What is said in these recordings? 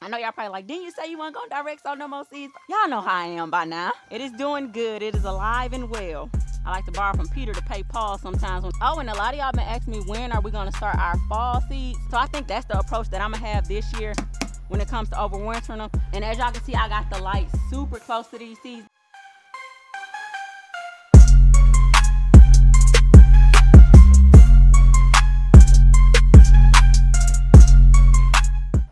I know y'all probably like, didn't you say you weren't gonna direct sow no more seeds? Y'all know how I am by now. It is doing good. It is alive and well. I like to borrow from Peter to pay Paul sometimes. Oh, and a lot of y'all been asking me when are we gonna start our fall seeds. So I think that's the approach that I'm gonna have this year when it comes to overwintering them. And as y'all can see, I got the light super close to these seeds.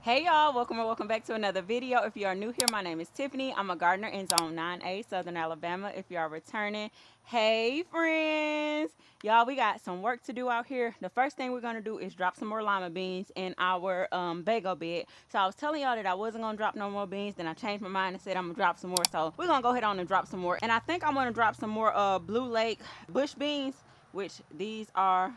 Hey y'all, welcome back to another video. If you are new here, my name is Tiffany. I'm a gardener in Zone 9A, Southern Alabama. If you are returning, hey friends. Y'all, we got some work to do out here. The first thing we're going to do is drop some more lima beans in our Vego bed. So I was telling y'all that I wasn't going to drop no more beans. Then I changed my mind and said I'm going to drop some more. So we're going to go ahead on and drop some more. And I think I'm going to drop some more Blue Lake bush beans, which these are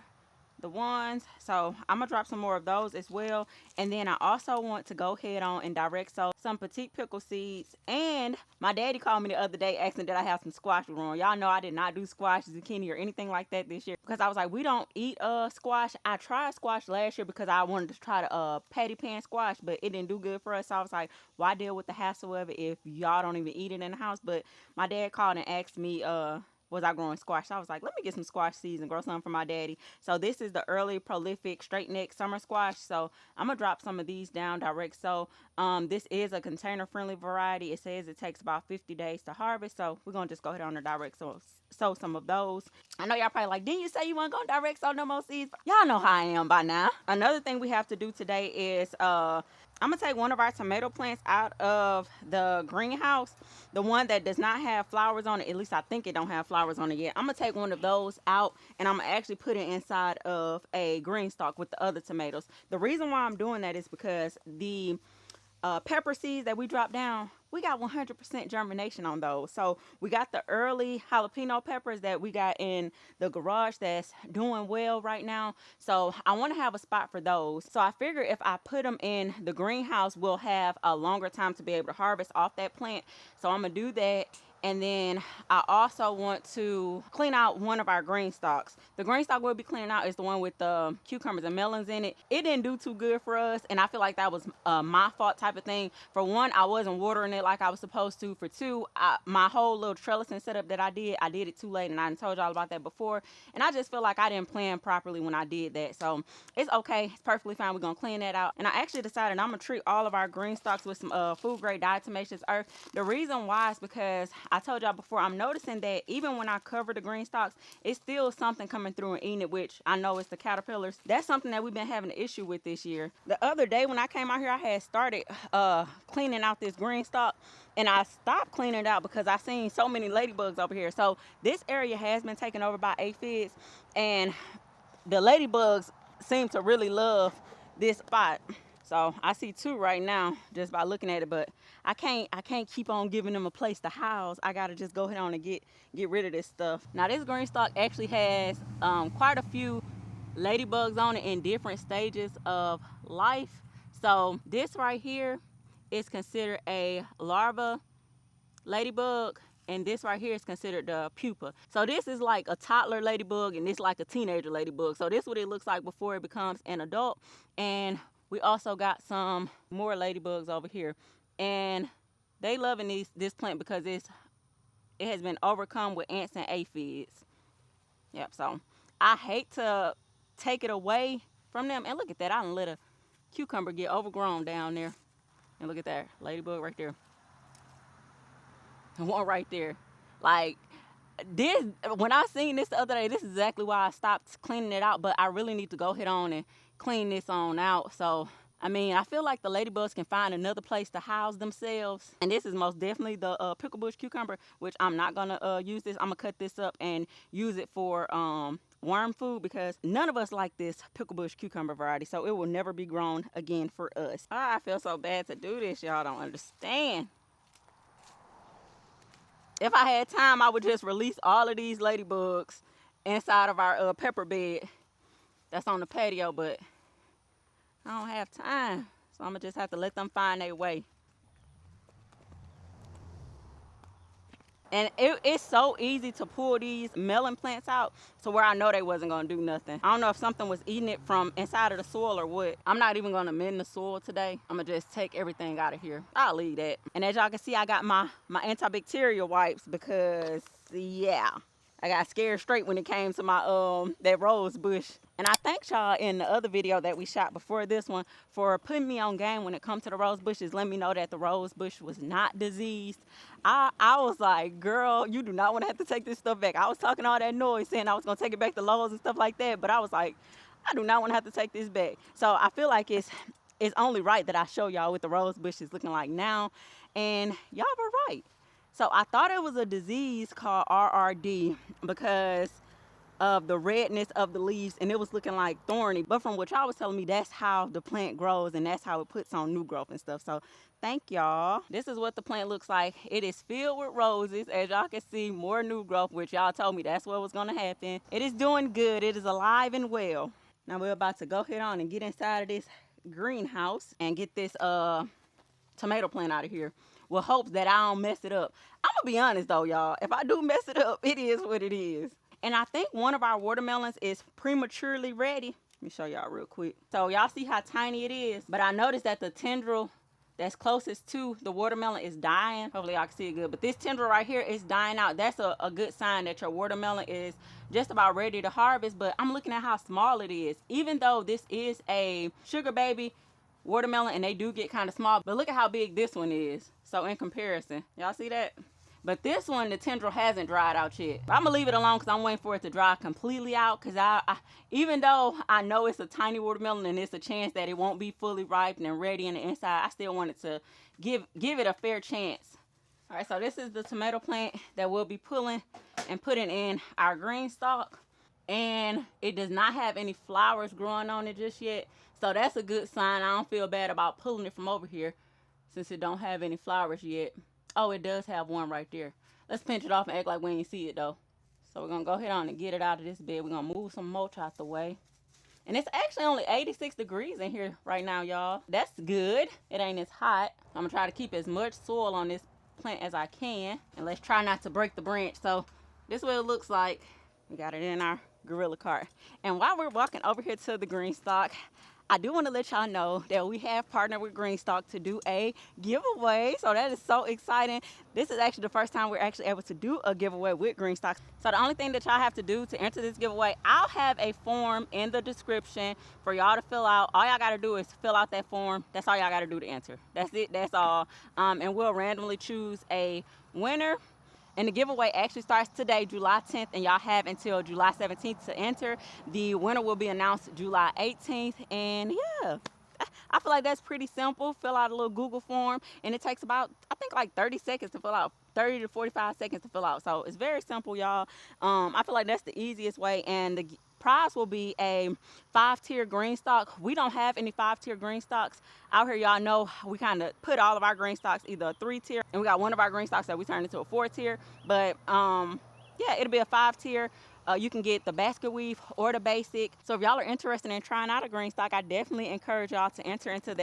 the ones. So I'm gonna drop some more of those as well. And then I also want to go ahead on and direct sow some petite pickle seeds. And my daddy called me the other day asking did I have some squash growing. Y'all know I did not do squash, zucchini, or anything like that this year because I was like, we don't eat squash. I tried squash last year because I wanted to try the patty pan squash, but it didn't do good for us. So I was like, why deal with the hassle of it if y'all don't even eat it in the house? But my dad called and asked me was I growing squash. So I was like, let me get some squash seeds and grow some for my daddy. So this is the early prolific straight neck summer squash. So I'm gonna drop some of these down direct. So this is a container friendly variety. It says it takes about 50 days to harvest. So we're gonna just go ahead on the direct sow some of those. I know y'all probably like, didn't you say you weren't gonna direct sow no more seeds? Y'all know how I am by now. Another thing we have to do today is I'm gonna take one of our tomato plants out of the greenhouse, the one that does not have flowers on it. At least I think it don't have flowers on it yet. I'm gonna take one of those out and I'm gonna actually put it inside of a green stalk with the other tomatoes. The reason why I'm doing that is because the pepper seeds that we dropped down, we got 100% germination on those. So we got the early jalapeno peppers that we got in the garage that's doing well right now. So I want to have a spot for those. So I figure if I put them in the greenhouse, we'll have a longer time to be able to harvest off that plant. So I'm gonna do that. And then I also want to clean out one of our green stalks. The green stalk we'll be cleaning out is the one with the cucumbers and melons in it. It didn't do too good for us, and I feel like that was my fault type of thing. For one, I wasn't watering it like I was supposed to. For two, my whole little trellising setup that I did it too late, and I told y'all about that before. And I just feel like I didn't plan properly when I did that. So it's okay. It's perfectly fine. We're going to clean that out. And I actually decided I'm going to treat all of our green stalks with some food grade diatomaceous earth. The reason why is because I told y'all before, I'm noticing that even when I cover the green stalks, it's still something coming through and eating it, which I know it's the caterpillars. That's something that we've been having an issue with this year. The other day when I came out here, I had started cleaning out this green stalk, and I stopped cleaning it out because I seen so many ladybugs over here. So this area has been taken over by aphids, and the ladybugs seem to really love this spot. So I see two right now just by looking at it, but I can't keep on giving them a place to house. I gotta just go ahead on and get rid of this stuff. Now this green stalk actually has quite a few ladybugs on it in different stages of life. So this right here is considered a larva ladybug, and this right here is considered the pupa. So this is like a toddler ladybug, and this like a teenager ladybug. So this is what it looks like before it becomes an adult. And we also got some more ladybugs over here, and they loving this plant because it has been overcome with ants and aphids. Yep. So I hate to take it away from them. And look at that, I done let a cucumber get overgrown down there. And look at that ladybug right there. One right there. Like this, when I seen this the other day, this is exactly why I stopped cleaning it out. But I really need to go ahead on and clean this on out. So I mean, I feel like the ladybugs can find another place to house themselves. And this is most definitely the pickle bush cucumber, which I'm not gonna use this. I'm gonna cut this up and use it for worm food because none of us like this pickle bush cucumber variety. So it will never be grown again for us. I feel so bad to do this. Y'all don't understand. If I had time, I would just release all of these ladybugs inside of our pepper bed that's on the patio, but I don't have time. So I'm going to just have to let them find their way. And it's so easy to pull these melon plants out to where I know they wasn't gonna do nothing. I don't know if something was eating it from inside of the soil or what. I'm not even gonna mend the soil today. I'm gonna just take everything out of here. I'll leave that. And as y'all can see, I got my antibacterial wipes because yeah, I got scared straight when it came to my that rose bush. And I thanked y'all in the other video that we shot before this one for putting me on game when it comes to the rose bushes. Let me know that the rose bush was not diseased. I was like, girl, you do not want to have to take this stuff back. I was talking all that noise saying I was going to take it back to Lowe's and stuff like that. But I was like, I do not want to have to take this back. So I feel like it's only right that I show y'all what the rose bush is looking like now. And y'all were right. So I thought it was a disease called RRD because of the redness of the leaves, and it was looking like thorny. But from what y'all was telling me, that's how the plant grows and that's how it puts on new growth and stuff. So thank y'all. This is what the plant looks like. It is filled with roses. As y'all can see, more new growth, which y'all told me that's what was going to happen. It is doing good. It is alive and well. Now we're about to go ahead on and get inside of this greenhouse and get this tomato plant out of here with hopes that I don't mess it up. I'm gonna be honest though, y'all. If I do mess it up, it is what it is. And I think one of our watermelons is prematurely ready. Let me show y'all real quick. So y'all see how tiny it is. But I noticed that the tendril that's closest to the watermelon is dying. Hopefully I can see it good. But this tendril right here is dying out. That's a good sign that your watermelon is just about ready to harvest. But I'm looking at how small it is. Even though this is a sugar baby watermelon and they do get kind of small. But look at how big this one is. So in comparison, y'all see that? But this one, the tendril hasn't dried out yet. I'm gonna leave it alone because I'm waiting for it to dry completely out. Because I even though I know it's a tiny watermelon and it's a chance that it won't be fully ripe and ready in the inside, I still wanted to give it a fair chance. All right, so this is the tomato plant that we'll be pulling and putting in our green stalk. And it does not have any flowers growing on it just yet. So that's a good sign. I don't feel bad about pulling it from over here since it don't have any flowers yet. Oh, it does have one right there. Let's pinch it off and act like we ain't see it though. So we're gonna go ahead on and get it out of this bed. We're gonna move some mulch out the way. And it's actually only 86 degrees in here right now, y'all. That's good. It ain't as hot. I'm gonna try to keep as much soil on this plant as I can. And let's try not to break the branch. So this is what it looks like. We got it in our gorilla cart. And while we're walking over here to the green stalk, I do want to let y'all know that we have partnered with Greenstock to do a giveaway. So that is so exciting. This is actually the first time we're actually able to do a giveaway with Greenstock. So the only thing that y'all have to do to enter this giveaway, I'll have a form in the description for y'all to fill out. All y'all got to do is fill out that form. That's all y'all got to do to enter. That's it. That's all. And we'll randomly choose a winner. And the giveaway actually starts today, July 10th, and y'all have until July 17th to enter. The winner will be announced July 18th, and yeah, I feel like that's pretty simple. Fill out a little Google form, and it takes about, I think, like 30 seconds to fill out. 30 to 45 seconds to fill out. So it's very simple, y'all. I feel like that's the easiest way, and the prize will be a 5-tier green stalk. We don't have any 5-tier green stalks out here. Y'all know we kind of put all of our green stalks either a 3-tier, and we got one of our green stalks that we turned into a 4-tier. But yeah, it'll be a 5-tier. You can get the basket weave or the basic. So if y'all are interested in trying out a green stalk, I definitely encourage y'all to enter into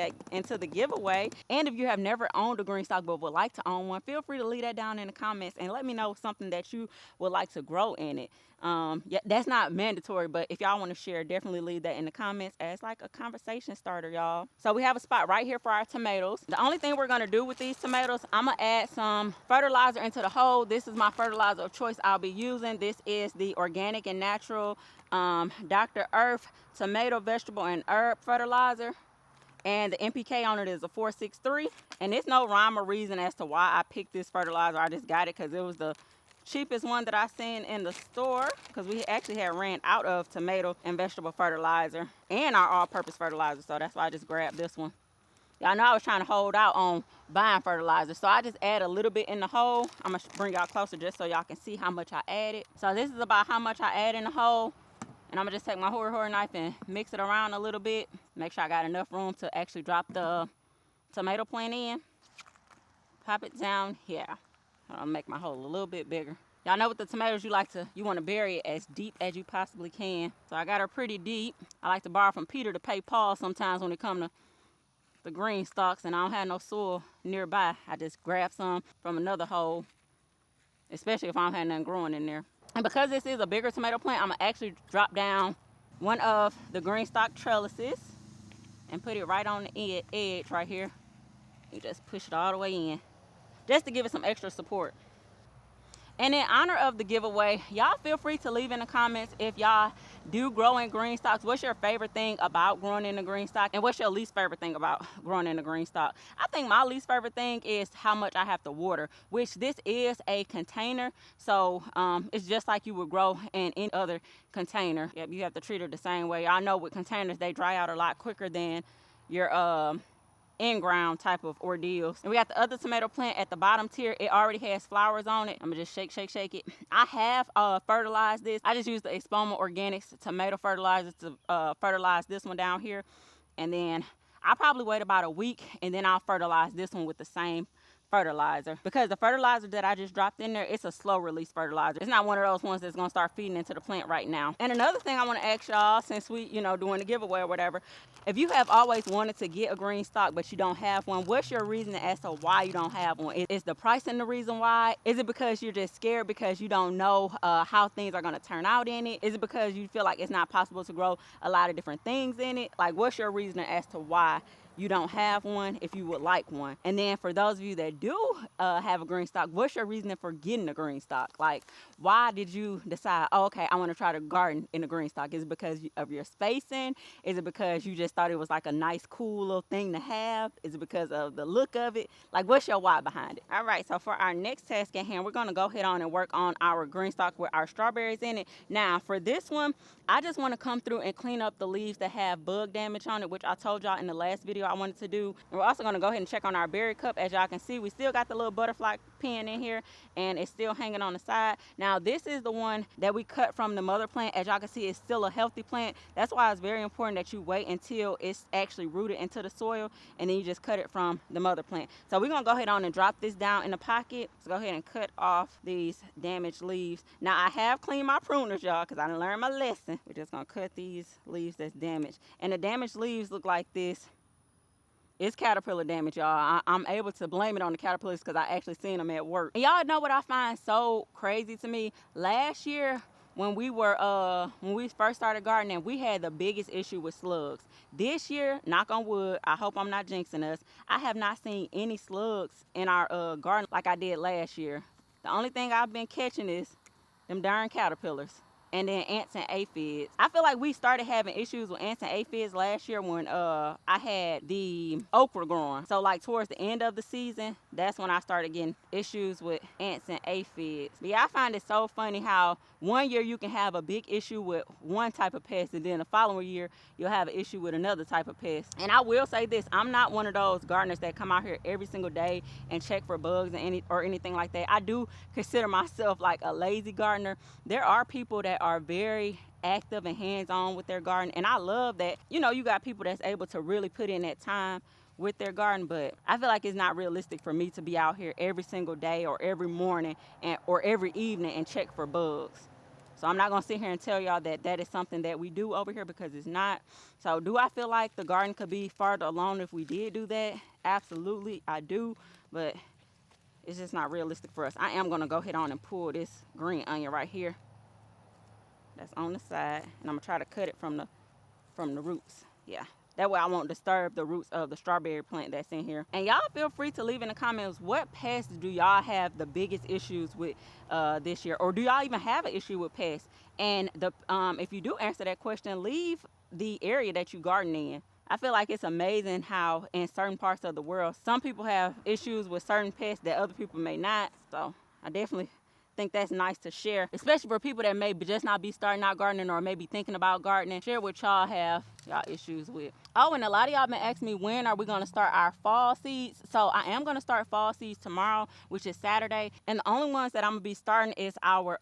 the giveaway. And if you have never owned a green stalk but would like to own one, feel free to leave that down in the comments and let me know something that you would like to grow in it. Yeah, that's not mandatory, but if y'all want to share, definitely leave that in the comments as like a conversation starter, y'all. So we have a spot right here for our tomatoes. The only thing we're going to do with these tomatoes, I'm going to add some fertilizer into the hole. This is my fertilizer of choice I'll be using. This is the organic and natural Dr. Earth tomato, vegetable, and herb fertilizer. And the NPK on it is a 463. And there's no rhyme or reason as to why I picked this fertilizer. I just got it because it was the cheapest one that I seen in the store, because we actually had ran out of tomato and vegetable fertilizer and our all-purpose fertilizer. So that's why I just grabbed this one. Y'all know I was trying to hold out on buying fertilizer, so I just add a little bit in the hole. I'm gonna bring y'all closer just so y'all can see how much I added. So this is about how much I add in the hole. And I'm gonna just take my hori knife and mix it around a little bit. Make sure I got enough room to actually drop the tomato plant in. Pop it down here. I'll make my hole a little bit bigger. Y'all know with the tomatoes, you want to bury it as deep as you possibly can. So I got her pretty deep. I like to borrow from Peter to pay Paul sometimes when it comes to the green stalks and I don't have no soil nearby. I just grab some from another hole especially if I don't have nothing growing in there. And because this is a bigger tomato plant, I'm gonna actually drop down one of the green stock trellises and put it right on the edge right here. You just push it all the way in, just to give it some extra support. And in honor of the giveaway, y'all feel free to leave in the comments if y'all do grow in green stocks. What's your favorite thing about growing in the green stock? And what's your least favorite thing about growing in the green stock? I think my least favorite thing is how much I have to water, which this is a container. So it's just like you would grow in any other container. Yep, you have to treat it the same way. I know with containers, they dry out a lot quicker than your in-ground type of ordeals. And we got the other tomato plant at the bottom tier. It already has flowers on it. I'm gonna just shake it. I have fertilized this. I just used the Espoma Organics tomato fertilizer to fertilize this one down here, and then I'll probably wait about a week, and then I'll fertilize this one with the same fertilizer, because the fertilizer that I just dropped in there, it's a slow release fertilizer. It's not one of those ones that's gonna start feeding into the plant right now. And another thing I want to ask y'all, since we doing the giveaway or whatever, if you have always wanted to get a green stock but you don't have one, what's your reason as to why you don't have one? Is the pricing the reason why? Is it because you're just scared because you don't know how things are going to turn out in it? Is it because you feel like it's not possible to grow a lot of different things in it? Like, what's your reason as to why you don't have one if you would like one? And then for those of you that do have a green stock, what's your reasoning for getting a green stock? Like, why did you decide, oh, okay, I want to try to garden in a green stock? Is it because of your spacing? Is it because you just thought it was like a nice, cool little thing to have? Is it because of the look of it? Like, what's your why behind it? All right, so for our next task at hand, we're going to go ahead on and work on our green stock with our strawberries in it. Now, for this one, I just want to come through and clean up the leaves that have bug damage on it, which I told y'all in the last video I wanted to do. And we're also going to go ahead and check on our berry cup. As y'all can see, we still got the little butterfly pin in here, and it's still hanging on the side. Now, this is the one that we cut from the mother plant. As y'all can see, it's still a healthy plant. That's why it's very important that you wait until it's actually rooted into the soil, and then you just cut it from the mother plant. So we're going to go ahead on and drop this down in the pocket. So go ahead and cut off these damaged leaves. Now, I have cleaned my pruners, y'all, because I done learned my lesson. We're just going to cut these leaves that's damaged. And the damaged leaves look like this. It's caterpillar damage, y'all. I'm able to blame it on the caterpillars because I actually seen them at work. And y'all know what I find so crazy to me? Last year, when we first started gardening, we had the biggest issue with slugs. This year, knock on wood, I hope I'm not jinxing us, I have not seen any slugs in our garden like I did last year. The only thing I've been catching is them darn caterpillars. And then ants and aphids. I feel like we started having issues with ants and aphids last year when I had the okra growing. So like towards the end of the season, that's when I started getting issues with ants and aphids. But yeah, I find it so funny how one year you can have a big issue with one type of pest, and then the following year you'll have an issue with another type of pest. And I will say this, I'm not one of those gardeners that come out here every single day and check for bugs and anything like that. I do consider myself like a lazy gardener. There are people that are very active and hands-on with their garden, and I love that you got people that's able to really put in that time with their garden. But I feel like it's not realistic for me to be out here every single day or every morning or every evening and check for bugs. So I'm not gonna sit here and tell y'all that that is something that we do over here, because it's not. So do I feel like the garden could be farther along if we did do that? Absolutely, I do, but it's just not realistic for us. I am gonna go ahead on and pull this green onion right here that's on the side, and I'm gonna try to cut it from the roots. Yeah, that way I won't disturb the roots of the strawberry plant that's in here. And y'all feel free to leave in the comments, what pests do y'all have the biggest issues with this year, or do y'all even have an issue with pests? And if you do answer that question, leave the area that you garden in. I feel like it's amazing how in certain parts of the world some people have issues with certain pests that other people may not. So I definitely think that's nice to share, especially for people that may just not be starting out gardening or maybe thinking about gardening. Share what y'all have y'all issues with. Oh, and a lot of y'all been asking me, when are we going to start our fall seeds? So I am going to start fall seeds tomorrow, which is Saturday, and the only ones that I'm gonna be starting is our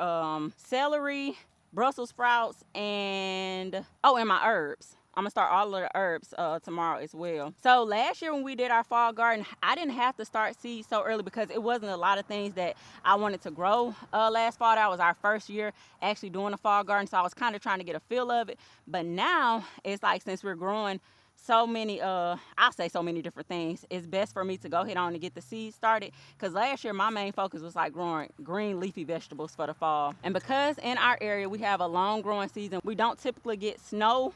celery, Brussels sprouts, and my herbs. I'm gonna start all of the herbs tomorrow as well. So last year when we did our fall garden, I didn't have to start seeds so early because it wasn't a lot of things that I wanted to grow last fall. That was our first year actually doing a fall garden, so I was kind of trying to get a feel of it. But now it's like, since we're growing so many I'll say so many different things, it's best for me to go ahead on and get the seeds started, because last year my main focus was like growing green leafy vegetables for the fall. And because in our area we have a long growing season, we don't typically get snow.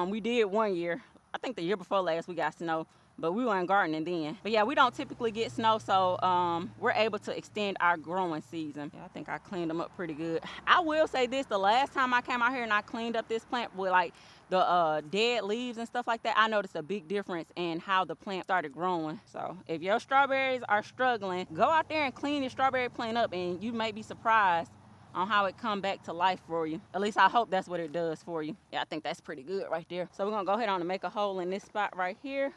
We did one year, I think the year before last, we got snow, but we weren't gardening then. But yeah, we don't typically get snow, so we're able to extend our growing season. Yeah, I think I cleaned them up pretty good. I will say this, the last time I came out here and I cleaned up this plant with like the dead leaves and stuff like that, I noticed a big difference in how the plant started growing. So if your strawberries are struggling, go out there and clean your strawberry plant up, and you may be surprised on how it come back to life for you. At least I hope that's what it does for you. Yeah, I think that's pretty good right there. So we're gonna go ahead on and make a hole in this spot right here.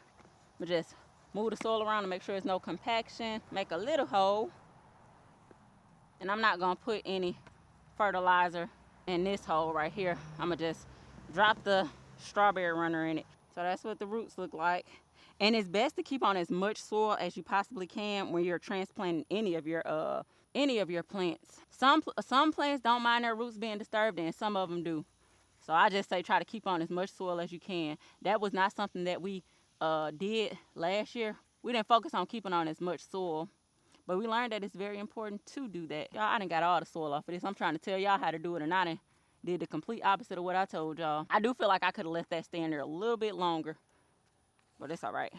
But just move the soil around to make sure there's no compaction. Make a little hole. And I'm not gonna put any fertilizer in this hole right here. I'm gonna just drop the strawberry runner in it. So that's what the roots look like. And it's best to keep on as much soil as you possibly can when you're transplanting any of your plants. Some plants don't mind their roots being disturbed, and some of them do. So I just say try to keep on as much soil as you can. That was not something that we did last year. We didn't focus on keeping on as much soil, but we learned that it's very important to do that. Y'all, I done got all the soil off of this. I'm trying to tell y'all how to do it, and I did the complete opposite of what I told y'all. I do feel like I could have left that stand there a little bit longer, but it's all right.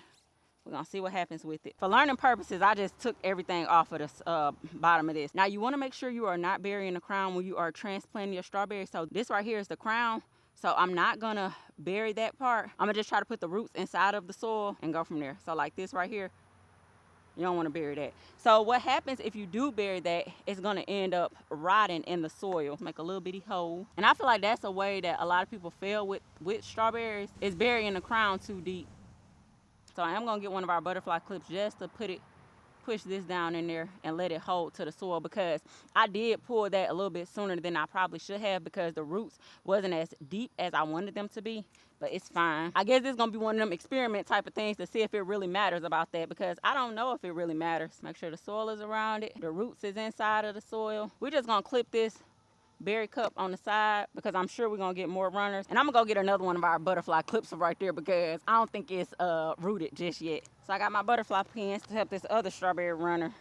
We're gonna see what happens with it. For learning purposes, I just took everything off of the bottom of this. Now you wanna make sure you are not burying the crown when you are transplanting your strawberries. So this right here is the crown. So I'm not gonna bury that part. I'm gonna just try to put the roots inside of the soil and go from there. So like this right here, you don't wanna bury that. So what happens if you do bury that, it's gonna end up rotting in the soil. Make a little bitty hole. And I feel like that's a way that a lot of people fail with strawberries, is burying the crown too deep. So I am gonna get one of our butterfly clips just to push this down in there and let it hold to the soil, because I did pull that a little bit sooner than I probably should have, because the roots wasn't as deep as I wanted them to be, but it's fine. I guess it's gonna be one of them experiment type of things to see if it really matters about that, because I don't know if it really matters. Make sure the soil is around it, the roots is inside of the soil. We're just gonna clip this berry cup on the side, because I'm sure we're gonna get more runners, and I'm gonna go get another one of our butterfly clips right there, because I don't think it's rooted just yet. So I got my butterfly pins to help this other strawberry runner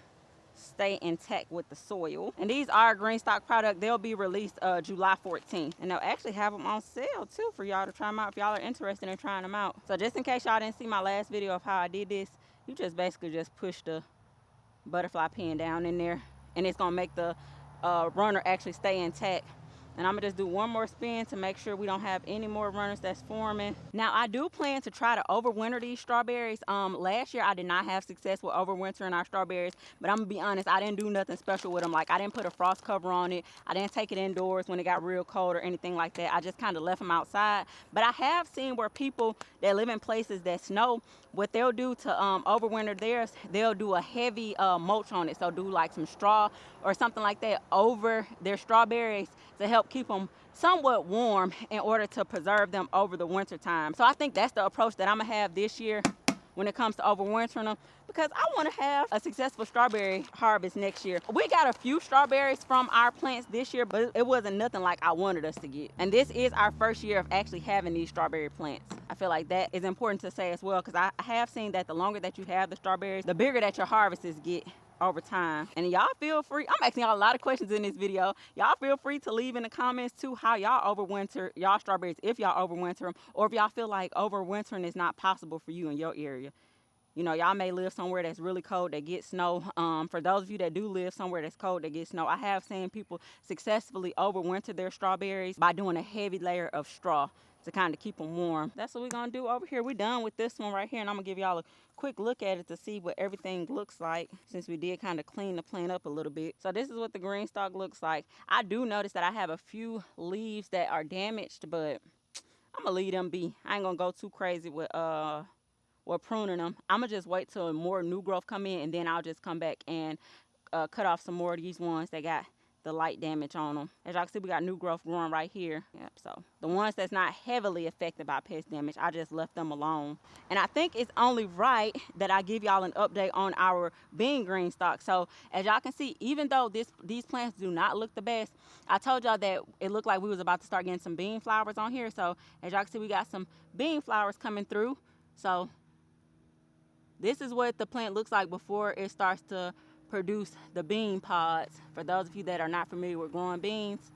stay intact with the soil. And these are green stock product. They'll be released July 14th, and they'll actually have them on sale too for y'all to try them out if y'all are interested in trying them out. So just in case y'all didn't see my last video of how I did this, you just basically just push the butterfly pin down in there, and it's gonna make the runner actually stay intact. And I'm gonna just do one more spin to make sure we don't have any more runners that's forming. Now I do plan to try to overwinter these strawberries. Last year I did not have success with overwintering our strawberries, but I'm gonna be honest, I didn't do nothing special with them. Like I didn't put a frost cover on it, I didn't take it indoors when it got real cold or anything like that. I just kind of left them outside. But I have seen where people that live in places that snow, what they'll do to overwinter theirs, they'll do a heavy mulch on it. So do like some straw or something like that over their strawberries to help keep them somewhat warm in order to preserve them over the winter time. So I think that's the approach that I'm gonna have this year when it comes to overwintering them, because I want to have a successful strawberry harvest next year. We got a few strawberries from our plants this year, but it wasn't nothing like I wanted us to get. And this is our first year of actually having these strawberry plants. I feel like that is important to say as well, because I have seen that the longer that you have the strawberries, the bigger that your harvests get over time. And y'all feel free, I'm asking y'all a lot of questions in this video. Y'all feel free to leave in the comments too how y'all overwinter y'all strawberries, if y'all overwinter them, or if y'all feel like overwintering is not possible for you in your area. You know, y'all may live somewhere that's really cold that gets snow. For those of you that do live somewhere that's cold that gets snow, I have seen people successfully overwinter their strawberries by doing a heavy layer of straw to kind of keep them warm. That's what we're gonna do over here. We're done with this one right here, and I'm gonna give y'all a quick look at it to see what everything looks like, since we did kind of clean the plant up a little bit. So this is what the green stalk looks like. I do notice that I have a few leaves that are damaged, but I'm gonna leave them be. I ain't gonna go too crazy with pruning them. I'm gonna just wait till more new growth come in, and then I'll just come back and cut off some more of these ones that got the light damage on them. As y'all can see, we got new growth growing right here. Yep, so the ones that's not heavily affected by pest damage, I just left them alone. And I think it's only right that I give y'all an update on our bean green stock. So as y'all can see, even though these plants do not look the best, I told y'all that it looked like we was about to start getting some bean flowers on here. So as y'all can see, we got some bean flowers coming through. So this is what the plant looks like before it starts to produce the bean pods, for those of you that are not familiar with growing beans.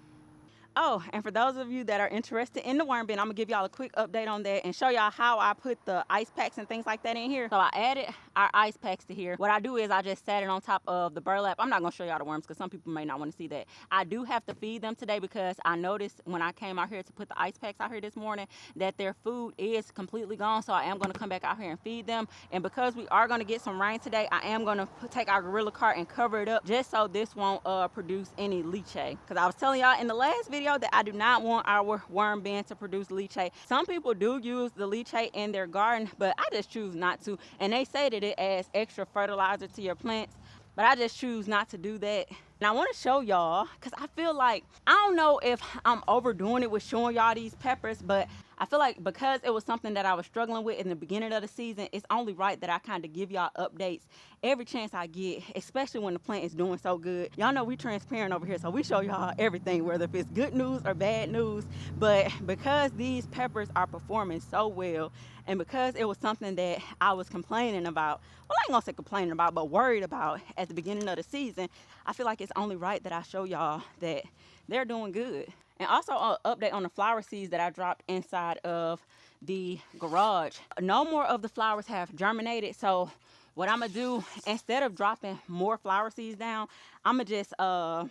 Oh, and for those of you that are interested in the worm bin, I'm gonna give y'all a quick update on that and show y'all how I put the ice packs and things like that in here. So I added our ice packs to here. What I do is I just sat it on top of the burlap. I'm not gonna show y'all the worms because some people may not want to see that. I do have to feed them today because I noticed when I came out here to put the ice packs out here this morning that their food is completely gone. So I am gonna come back out here and feed them. And because we are gonna get some rain today, I am gonna take our Gorilla cart and cover it up just so this won't produce any leachate. Because I was telling y'all in the last video that I do not want our worm bin to produce leachate. Some people do use the leachate in their garden, but I just choose not to. And they say that it adds extra fertilizer to your plants, but I just choose not to do that. And I want to show y'all, because I feel like, I don't know if I'm overdoing it with showing y'all these peppers, but I feel like because it was something that I was struggling with in the beginning of the season, it's only right that I kind of give y'all updates every chance I get, especially when the plant is doing so good. Y'all know we transparent over here, so we show y'all everything, whether if it's good news or bad news. But because these peppers are performing so well, and because it was something that I was complaining about, well, I ain't gonna say complaining about, but worried about at the beginning of the season, I feel like it's only right that I show y'all that they're doing good. And also an update on the flower seeds that I dropped inside of the garage. No more of the flowers have germinated, so what I'm gonna do, instead of dropping more flower seeds down, I'm just not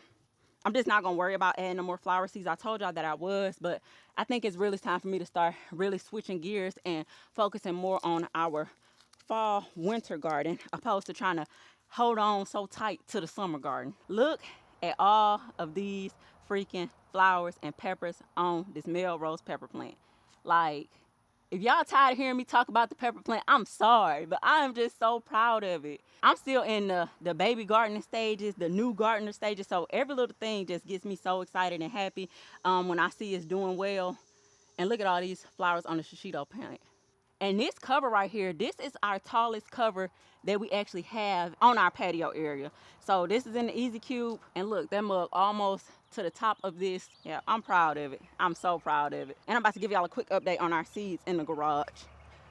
gonna worry about adding no more flower seeds. I told y'all that I was, but I think it's really time for me to start really switching gears and focusing more on our fall winter garden, opposed to trying to hold on so tight to the summer garden. Look at all of these freaking flowers and peppers on this Melrose pepper plant. Like, if y'all tired of hearing me talk about the pepper plant, I'm sorry, but I'm just so proud of it. I'm still in the baby gardening stages, the new gardener stages, so every little thing just gets me so excited and happy when I see it's doing well. And look at all these flowers on the shishito plant. And this cover right here, this is our tallest cover that we actually have on our patio area. So this is in the Easy Cube, and look, that mug almost to the top of this. Yeah, I'm proud of it. I'm so proud of it. And I'm about to give y'all a quick update on our seeds in the garage,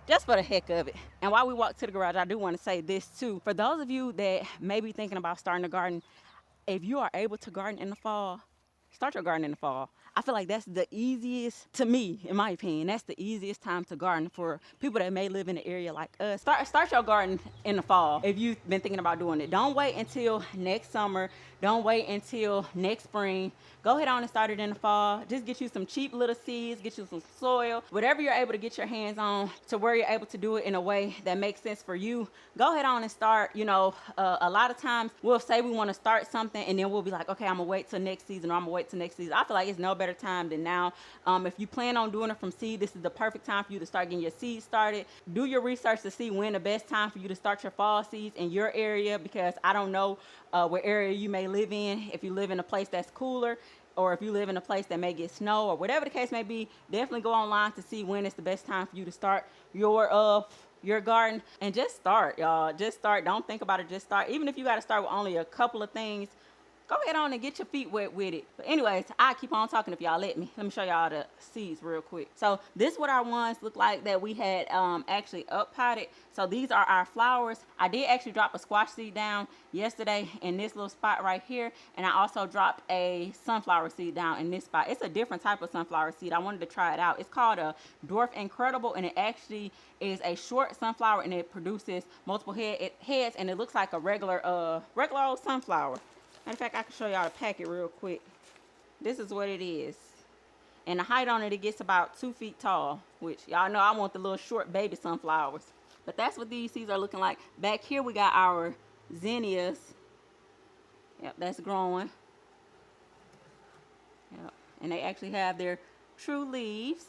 just for the heck of it. And while we walk to the garage, I do want to say this too. For those of you that may be thinking about starting a garden, if you are able to garden in the fall, start your garden in the fall. I feel like that's the easiest, to me, in my opinion, that's the easiest time to garden for people that may live in an area like us. Start your garden in the fall if you've been thinking about doing it. Don't wait until next summer. Don't wait until next spring. Go ahead on and start it in the fall. Just get you some cheap little seeds, get you some soil, whatever you're able to get your hands on to where you're able to do it in a way that makes sense for you. Go ahead on and start. You know, a lot of times we'll say we want to start something and then we'll be like, okay, I'm gonna wait till next season, or I'm gonna wait till next season. I feel like it's no better time than now. If you plan on doing it from seed, this is the perfect time for you to start getting your seeds started. Do your research to see when the best time for you to start your fall seeds in your area, because I don't know what area you may live in. If you live in a place that's cooler, or if you live in a place that may get snow, or whatever the case may be, definitely go online to see when it's the best time for you to start your garden. And just start, y'all. Just start. Don't think about it. Just start. Even if you got to start with only a couple of things, go ahead on and get your feet wet with it. But anyways, I keep on talking if y'all let me. Let me show y'all the seeds real quick. So this is what our ones look like that we had actually up potted. So these are our flowers. I did actually drop a squash seed down yesterday in this little spot right here. And I also dropped a sunflower seed down in this spot. It's a different type of sunflower seed. I wanted to try it out. It's called a Dwarf Incredible, and it actually is a short sunflower, and it produces multiple heads, and it looks like a regular old sunflower. Matter of fact, I can show y'all the packet real quick. This is what it is. And the height on it, it gets about 2 feet tall, which y'all know I want the little short baby sunflowers. But that's what these seeds are looking like. Back here, we got our zinnias. Yep, that's growing. Yep. And they actually have their true leaves.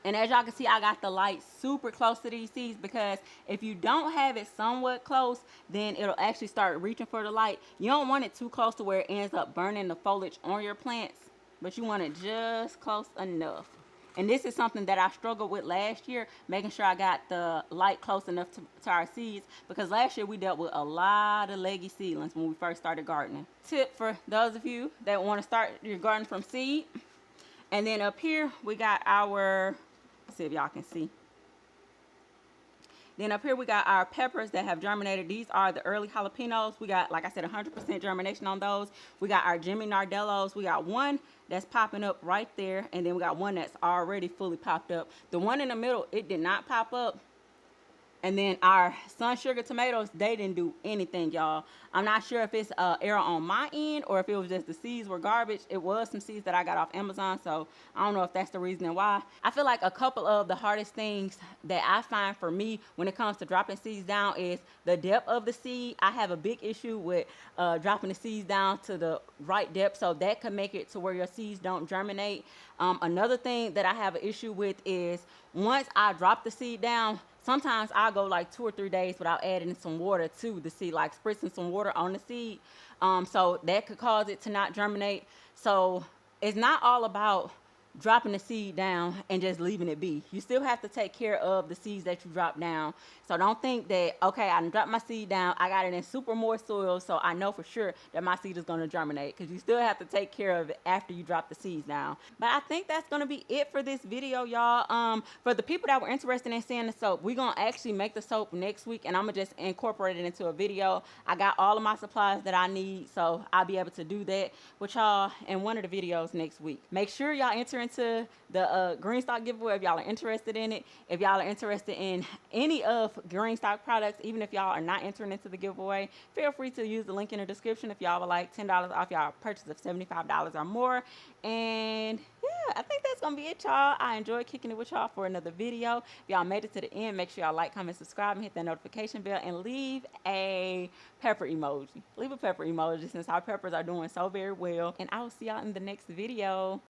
And as y'all can see, I got the light super close to these seeds, because if you don't have it somewhat close, then it'll actually start reaching for the light. You don't want it too close to where it ends up burning the foliage on your plants, but you want it just close enough. And this is something that I struggled with last year, making sure I got the light close enough to our seeds, because last year we dealt with a lot of leggy seedlings when we first started gardening. Tip for those of you that want to start your garden from seed. And then up here we got our, let's see if y'all can see. Then up here we got our peppers that have germinated. These are the early jalapenos. We got, like I said, 100% germination on those. We got our Jimmy Nardellos. We got one that's popping up right there, and then we got one that's already fully popped up. The one in the middle, it did not pop up. And then our sun sugar tomatoes, they didn't do anything, y'all. I'm not sure if it's error on my end or if it was just the seeds were garbage. It was some seeds that I got off Amazon, so I don't know if that's the reason why. I feel like a couple of the hardest things that I find for me when it comes to dropping seeds down is the depth of the seed. I have a big issue with dropping the seeds down to the right depth, so that could make it to where your seeds don't germinate. Another thing that I have an issue with is once I drop the seed down, sometimes I'll go like 2 or 3 days without adding some water to the seed, like spritzing some water on the seed. So that could cause it to not germinate. So it's not all about dropping the seed down and just leaving it be. You still have to take care of the seeds that you drop down. So don't think that, okay, I dropped my seed down, I got it in super moist soil, so I know for sure that my seed is going to germinate, because you still have to take care of it after you drop the seeds down. But I think that's going to be it for this video, y'all. For the people that were interested in seeing the soap, we're going to actually make the soap next week, and I'm going to just incorporate it into a video. I got all of my supplies that I need, so I'll be able to do that with y'all in one of the videos next week. Make sure y'all enter into the green stock giveaway if y'all are interested in it. If y'all are interested in any of green stock products, even if y'all are not entering into the giveaway, feel free to use the link in the description if y'all would like $10 off y'all purchase of $75 or more. And yeah, I think that's gonna be it, y'all. I enjoyed kicking it with y'all for another video. If y'all made it to the end, make sure y'all like, comment, subscribe, and hit that notification bell, and leave a pepper emoji. Leave a pepper emoji, since our peppers are doing so very well. And I will see y'all in the next video.